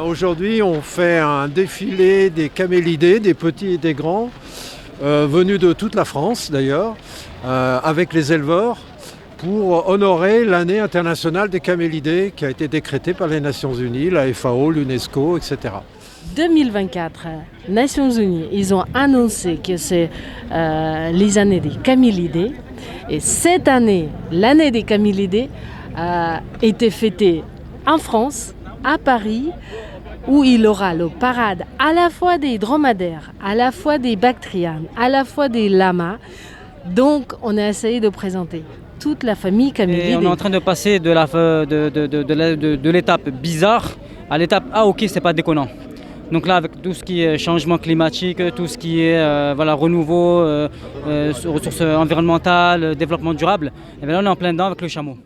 Aujourd'hui, on fait un défilé des camélidés, des petits et des grands, venus de toute la France d'ailleurs, avec les éleveurs, pour honorer l'année internationale des camélidés qui a été décrétée par les Nations Unies, la FAO, l'UNESCO, etc. 2024, Nations Unies, ils ont annoncé que c'est les années des camélidés. Et cette année, l'année des camélidés, a été fêtée en France, à Paris, où il aura le parade à la fois des dromadaires, à la fois des bactrianes, à la fois des lamas. Donc, on a essayé de présenter toute la famille camélidée. Et on est en train de passer de l'étape bizarre à l'étape « Ah ok, c'est pas déconnant ». Donc là, avec tout ce qui est changement climatique, tout ce qui est renouveau, ressources environnementales, développement durable, et bien là on est en plein dedans avec le chameau.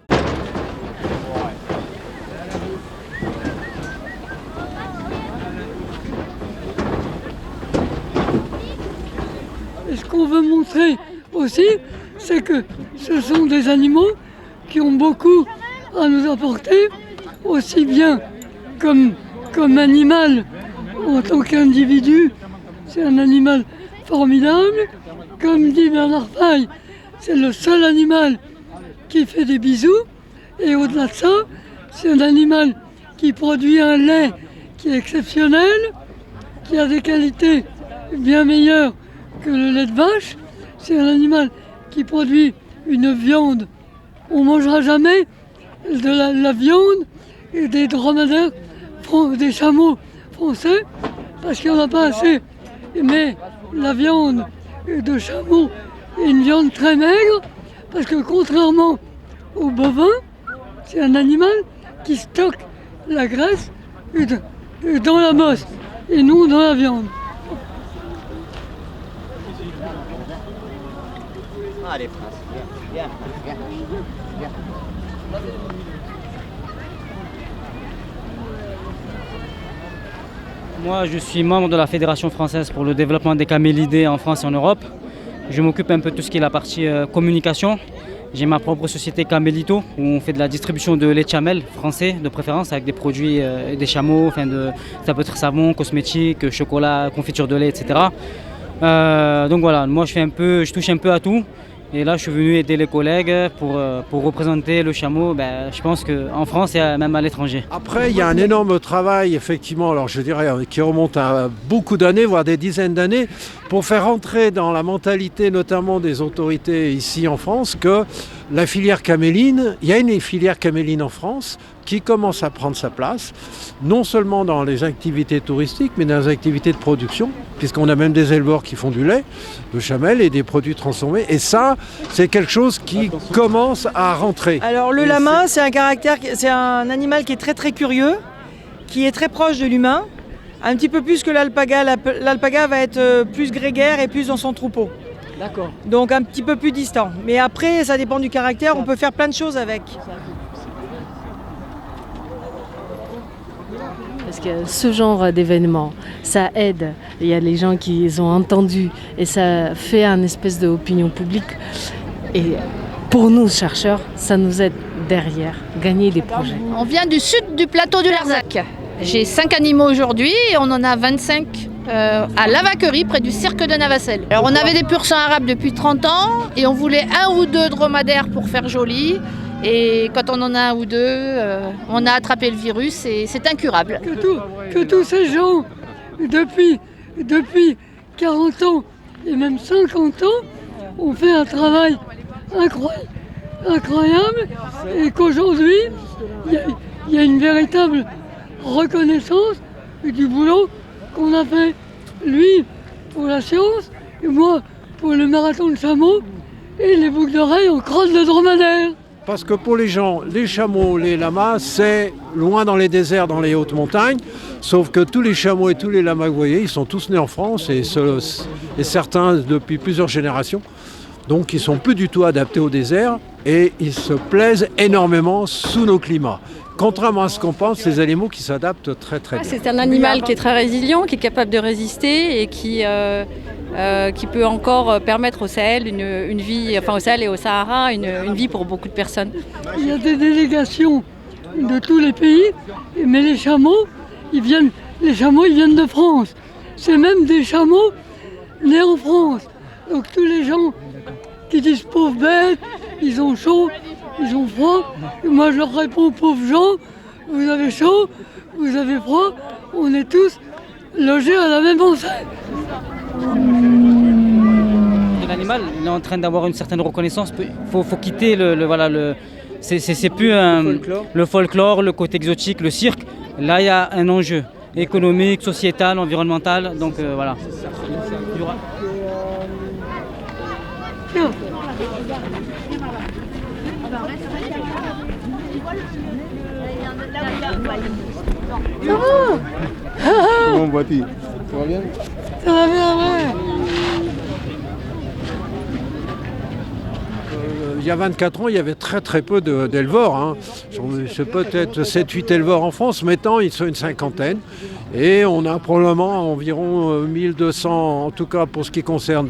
Et ce qu'on veut montrer aussi, c'est que ce sont des animaux qui ont beaucoup à nous apporter, aussi bien comme animal en tant qu'individu. C'est un animal formidable. Comme dit Bernard Faye, c'est le seul animal qui fait des bisous. Et au-delà de ça, c'est un animal qui produit un lait qui est exceptionnel, qui a des qualités bien meilleures que le lait de vache. C'est un animal qui produit une viande. On ne mangera jamais de la viande et des dromadaires, des chameaux français, parce qu'il n'y en a pas assez. Mais la viande de chameau est une viande très maigre, parce que contrairement au bovin, c'est un animal qui stocke la graisse dans la bosse et non dans la viande. Allez, viens. Moi, je suis membre de la Fédération française pour le développement des camélidés en France et en Europe. Je m'occupe un peu de tout ce qui est la partie communication. J'ai ma propre société Camélito où on fait de la distribution de lait de chamel français de préférence avec des produits des chameaux, ça peut être savon, cosmétiques, chocolat, confiture de lait, etc. Donc voilà, moi je touche un peu à tout. Et là, je suis venu aider les collègues pour représenter le chameau, je pense qu'en France et même à l'étranger. Après, il y a un énorme travail, effectivement, alors je dirais, qui remonte à beaucoup d'années, voire des dizaines d'années, pour faire entrer dans la mentalité, notamment des autorités ici en France, que la filière caméline, il y a une filière caméline en France qui commence à prendre sa place, non seulement dans les activités touristiques, mais dans les activités de production, puisqu'on a même des éleveurs qui font du lait, de chamel et des produits transformés. Et ça, c'est quelque chose qui commence à rentrer. Alors le lama, c'est un animal qui est très très curieux, qui est très proche de l'humain, un petit peu plus que l'alpaga. L'alpaga va être plus grégaire et plus dans son troupeau. D'accord. Donc un petit peu plus distant. Mais après, ça dépend du caractère, on peut faire plein de choses avec. Parce que ce genre d'événement, ça aide. Il y a les gens qui ont entendu et ça fait une espèce d'opinion publique. Et pour nous, chercheurs, ça nous aide derrière, gagner des projets. On vient du sud du plateau du Larzac. J'ai 5 animaux aujourd'hui et on en a 25 à la vaquerie près du cirque de Navacelles. Alors on avait des pur-sang arabes depuis 30 ans et on voulait 1 ou 2 dromadaires pour faire joli. Et quand on en a 1 ou 2, on a attrapé le virus et c'est incurable. Que tous ces gens, depuis 40 ans et même 50 ans, ont fait un travail incroyable et qu'aujourd'hui, il y a une véritable reconnaissance du boulot qu'on a fait, lui pour la science et moi pour le marathon de chameau et les boucles d'oreilles en crosse de dromadaire. Parce que pour les gens, les chameaux, les lamas, c'est loin dans les déserts, dans les hautes montagnes. Sauf que tous les chameaux et tous les lamas que vous voyez, ils sont tous nés en France et certains depuis plusieurs générations. Donc ils ne sont plus du tout adaptés au désert et ils se plaisent énormément sous nos climats. Contrairement à ce qu'on pense, ces animaux qui s'adaptent très très bien. C'est un animal qui est très résilient, qui est capable de résister et qui peut encore permettre au Sahel une vie, enfin au Sahel et au Sahara, une vie pour beaucoup de personnes. Il y a des délégations de tous les pays, mais les chameaux, ils viennent de France. C'est même des chameaux nés en France. Donc tous les gens qui disent pauvres bêtes, ils ont chaud, ils ont froid. Et moi je leur réponds, pauvres gens, vous avez chaud, vous avez froid, on est tous logés à la même enseigne. L'animal il est en train d'avoir une certaine reconnaissance. Faut quitter c'est plus le folklore, le côté exotique, le cirque. Là il y a un enjeu économique, sociétal, environnemental. Donc voilà. Comment vas-tu? Ça va bien? Ça va bien, ouais. Il y a 24 ans, il y avait très très peu d'éleveurs. Hein. C'est peut-être 7-8 éleveurs en France. Maintenant, ils sont une cinquantaine. Et on a probablement environ 1200, en tout cas pour ce qui concerne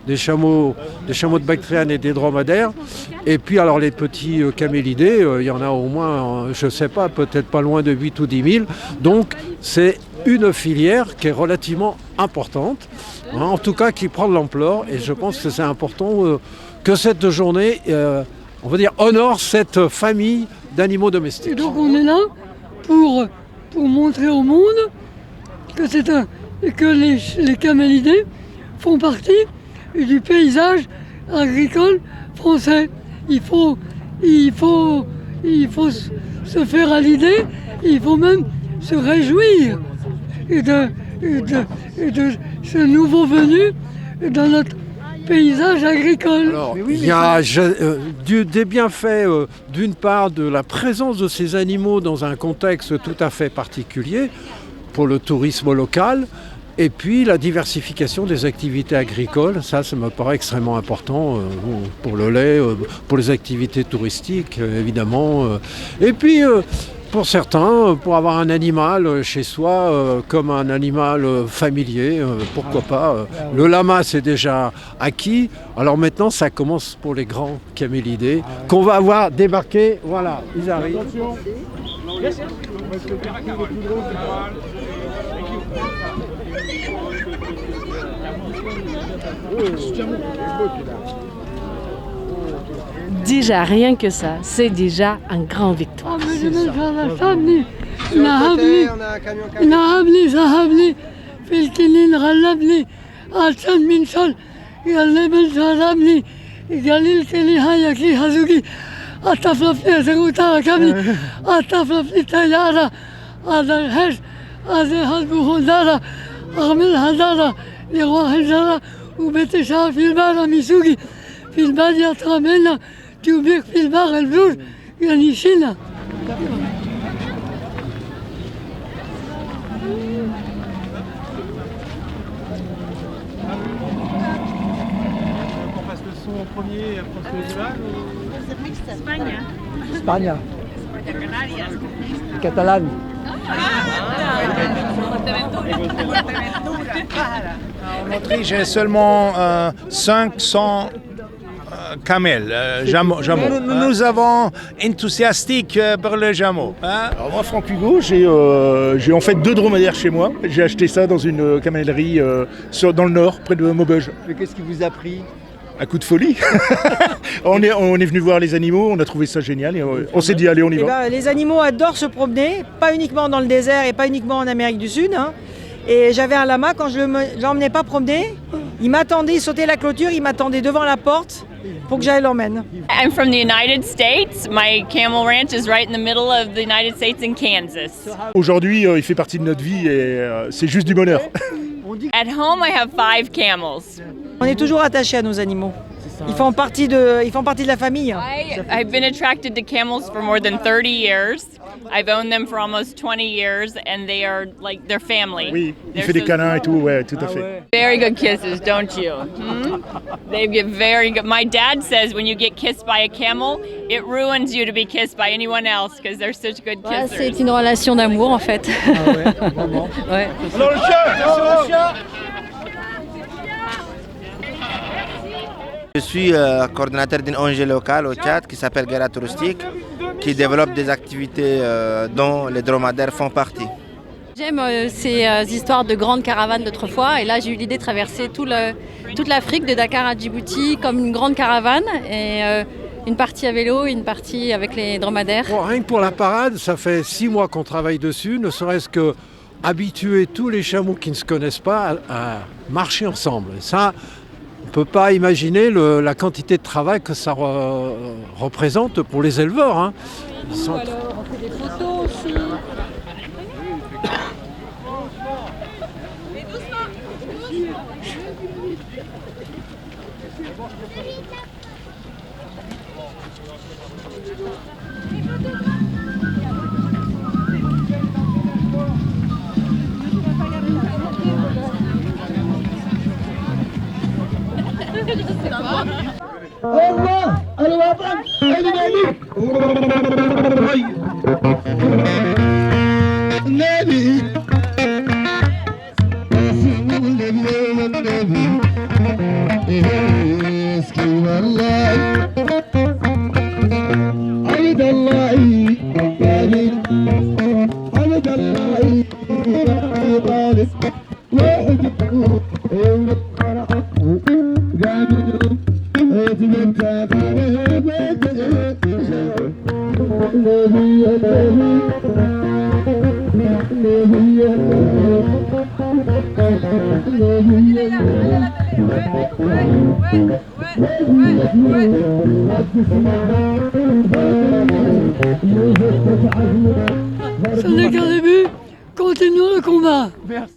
des chameaux de Bactriane et des dromadaires. Et puis alors les petits camélidés, il y en a au moins, je ne sais pas, peut-être pas loin de 8 ou 10 000. Donc c'est une filière qui est relativement importante, hein, en tout cas qui prend de l'ampleur. Et je pense que c'est important que cette journée, on va dire, honore cette famille d'animaux domestiques. Et donc on est là pour montrer au monde que les camélidés font partie du paysage agricole français. Il faut se faire à l'idée, il faut même se réjouir de ce nouveau venu dans notre paysage agricole. Alors, il y a des bienfaits d'une part de la présence de ces animaux dans un contexte tout à fait particulier pour le tourisme local et puis la diversification des activités agricoles. Ça me paraît extrêmement important pour le lait, pour les activités touristiques évidemment. Et puis pour certains, pour avoir un animal chez soi comme un animal familier, pourquoi pas. Le lama, c'est déjà acquis. Alors maintenant, ça commence pour les grands camélidés qu'on va avoir débarqué. Voilà, ils arrivent. Déjà, rien que ça, c'est déjà un grand victoire. تيوبيك في الباغ البلوج يعني شينا. On passe le son en premier et après on se met l'image. Espagne. Catalane. En Autriche, j'ai seulement 500 camels, jameaux. Nous avons enthousiastique pour le jameau. Hein? Alors moi, Franck Hugo, j'ai en fait 2 dromadaires chez moi. J'ai acheté ça dans une caméllerie dans le nord, près de Maubeuge. Mais qu'est-ce qui vous a pris? Un coup de folie. on est venu voir les animaux, on a trouvé ça génial et on s'est dit allez on y va. Les animaux adorent se promener, pas uniquement dans le désert et pas uniquement en Amérique du Sud. Hein. Et j'avais un lama, quand je l'emmenais pas promener, il m'attendait, il sautait la clôture, il m'attendait devant la porte pour que j'aille l'emmène. I'm from the United States. My camel ranch is right in the middle of the United States in Kansas. Aujourd'hui, il fait partie de notre vie et c'est juste du bonheur. At home, I have 5 camels. On est toujours attaché à nos animaux. Ils font partie de la famille. I've been attracted to camels for more than 30 years. I've owned them for almost 20 years, and they are like their family. Oui, il They're fait des so câlins et tout, ouais, tout à fait. Very good kisses, don't you? They give very good. My dad says when you get kissed by a camel, it ruins you to be kissed by anyone else because they're such good Ouais, kissers. c'est une relation d'amour en fait. Ouais. Alors le chat. Je suis coordinateur d'une ONG locale au Tchad qui s'appelle Guerra Touristique, qui développe des activités dont les dromadaires font partie. J'aime ces histoires de grandes caravanes d'autrefois et là j'ai eu l'idée de traverser toute l'Afrique de Dakar à Djibouti comme une grande caravane et une partie à vélo, une partie avec les dromadaires. Bon, rien que pour la parade, ça fait 6 mois qu'on travaille dessus, ne serait-ce que habituer tous les chameaux qui ne se connaissent pas à marcher ensemble. Et ça, on ne peut pas imaginer la quantité de travail que ça représente pour les éleveurs. Hein. Ils sont... On fait des photos aussi. Allah, الوطن النبي النبي اسكي والله عيد الله عيد الله طالب واحد Ce n'est qu'un début, continuons le combat. Merci.